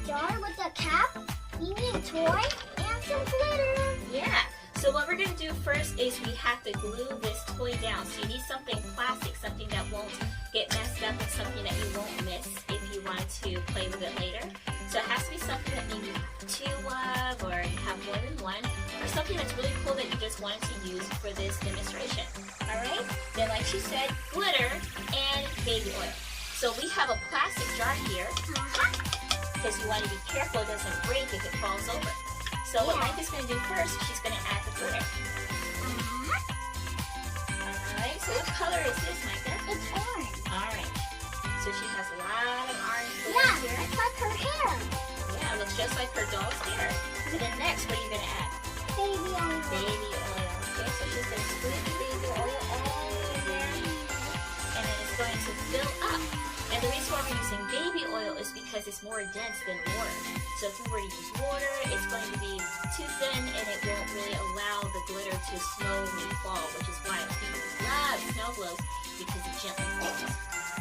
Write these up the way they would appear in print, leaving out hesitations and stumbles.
jar with a cap. You need a toy and some glitter. Yeah. So what we're going to do first is we have to glue this toy down. So you need something plastic, something that won't get messed up and something that you won't miss if you want to play with it later. So it has to be something that maybe you have two of, or you have more than one, or something that's really cool that you just wanted to use for this demonstration. Alright? Then like she said, glitter and baby oil. So we have a plastic jar here because you want to be careful it doesn't break if it falls over. So what Micah's going to do first, she's going to add the glitter. Alright, so what color is this, Micah? It's orange. Orange. So she has a lot of orange glitter here. Yeah, it's like her hair. Yeah, it looks just like her doll's hair. So then next, what are you going to add? Baby oil. Baby oil. Okay, so she's going to squeeze the baby oil all in there. And then it's going to fill up. And the reason why we're using baby oil is because it's more dense than water. So if we were to use water, it's going to be too thin and it won't really allow the glitter to slowly fall, which is why people love snow globes because it gently falls.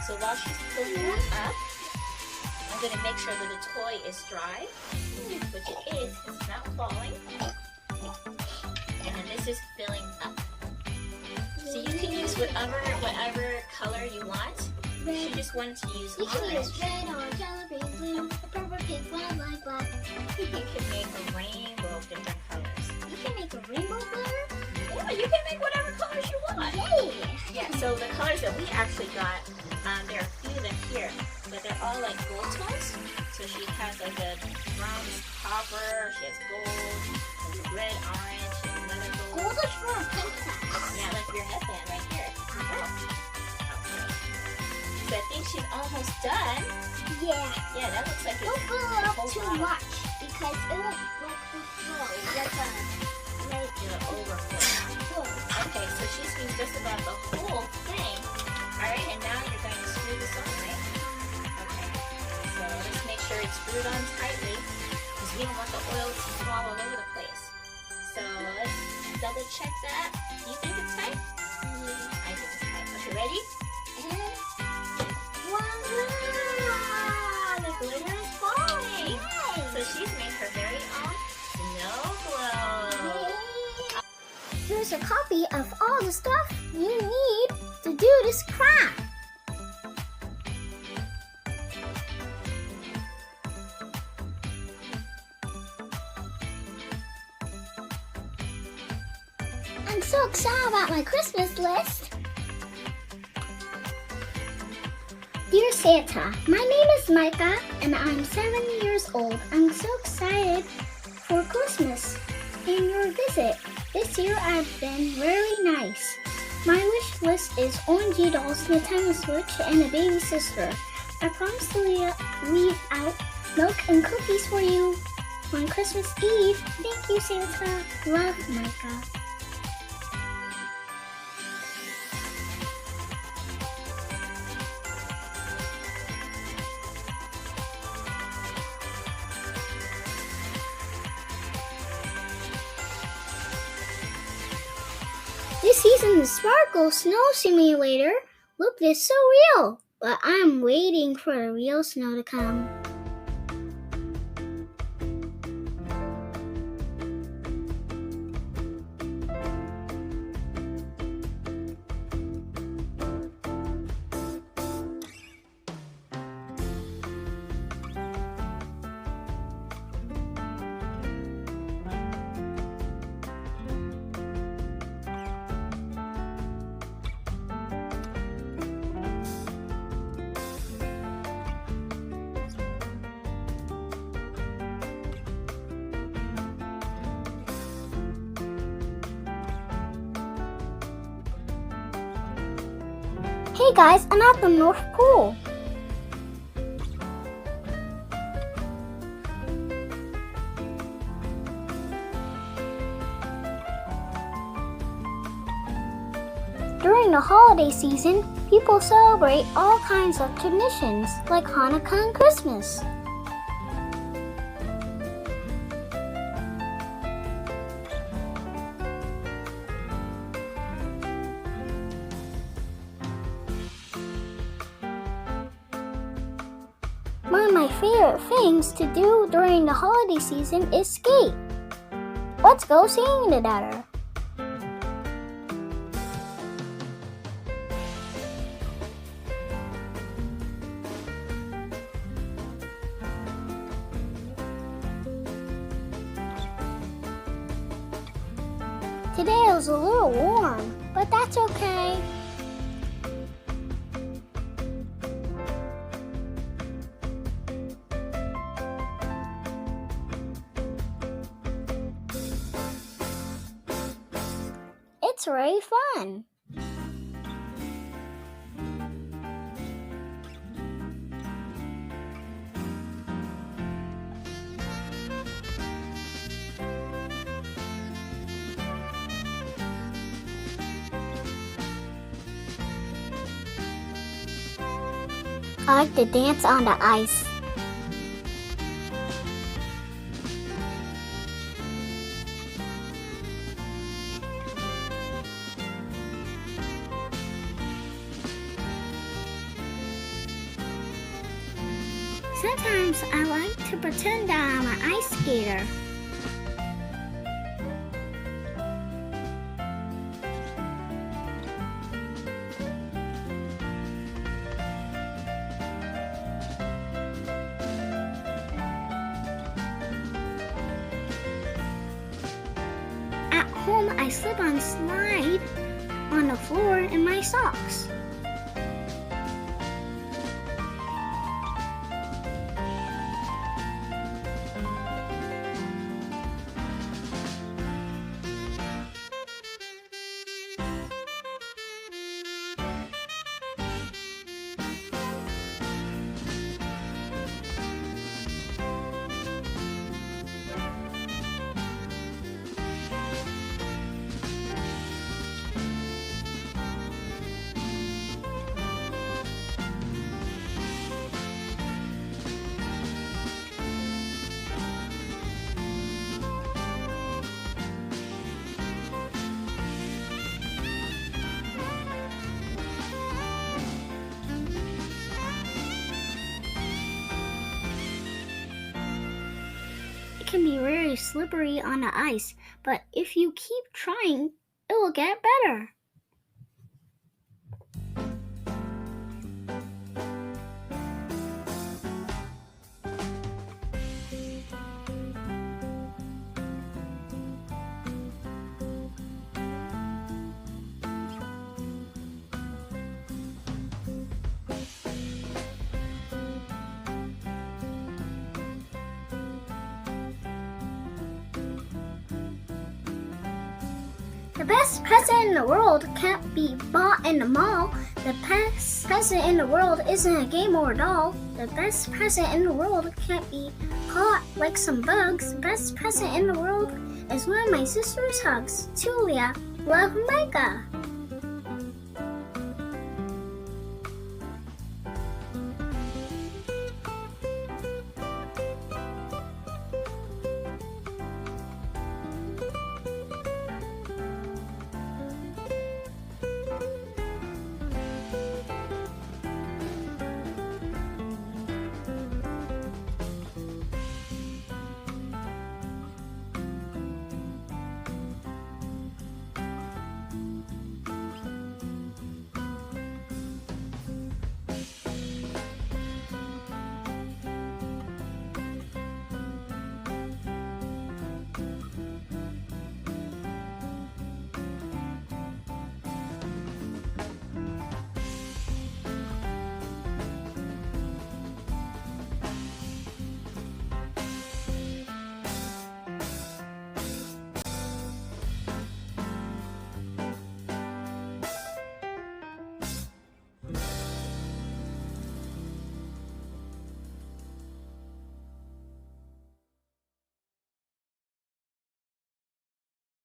So while she's filling that up, I'm going to make sure that the toy is dry, which it is because it's not falling. And then this is filling up. So you can use whatever color you want. She just wanted to use You can orange. use red, orange, yellow, green, blue, purple, pink, white, light, black. You can make a rainbow of different colors. You can make a rainbow glitter. Yeah, you can make whatever colors you want. Yay! Yeah, so the colors that we actually got, there are a few of them here, but they're all like gold tones. So she has like a bronze copper, she has gold, there's red, orange, and another gold. Gold is for a princess. Yeah, like your headband right here. So I think she's almost done. Yeah. Yeah, that looks like it's Don't fill it up whole too bottle. much because it won't overflow. It'll overflow. Okay, so she's used just about the whole thing. Alright, and now you're going to screw this on, right? Okay. So let's make sure it's screwed on tightly because we don't want the oil to fall all over the place. So let's double check that. Do you think it's tight? I think it's tight. Okay, ready? And Voila! The glitter is falling! yay! So she's made her very own snow globe. Here's a copy of all the stuff you need to do this craft. I'm so excited about my Christmas list. Dear Santa, my name is Micah and I'm 7 years old. I'm so excited for Christmas and your visit. This year I've been very nice. My wish list is orangey dolls, Nintendo Switch, and a baby sister. I promise to leave out milk and cookies for you on Christmas Eve. Thank you, Santa. Love, Micah. This season, the Sparkle Snow Simulator looked is so real, but I'm waiting for the real snow to come. Hey guys, I'm at the North Pole. During the holiday season, people celebrate all kinds of traditions like Hanukkah and Christmas. One of my favorite things to do during the holiday season is skate. Let's go skiing together. Today it was a little warm, but that's okay. It's really fun. I like to dance on the ice. Sometimes I like to pretend that I'm an ice skater. At home, I slip and slide on the floor in my socks. It can be very slippery on the ice, but if you keep trying, it will get better. The best present in the world can't be bought in the mall. The best present in the world isn't a game or a doll. The best present in the world can't be caught like some bugs. The best present in the world is one of my sister's hugs. Julia, love, Micah.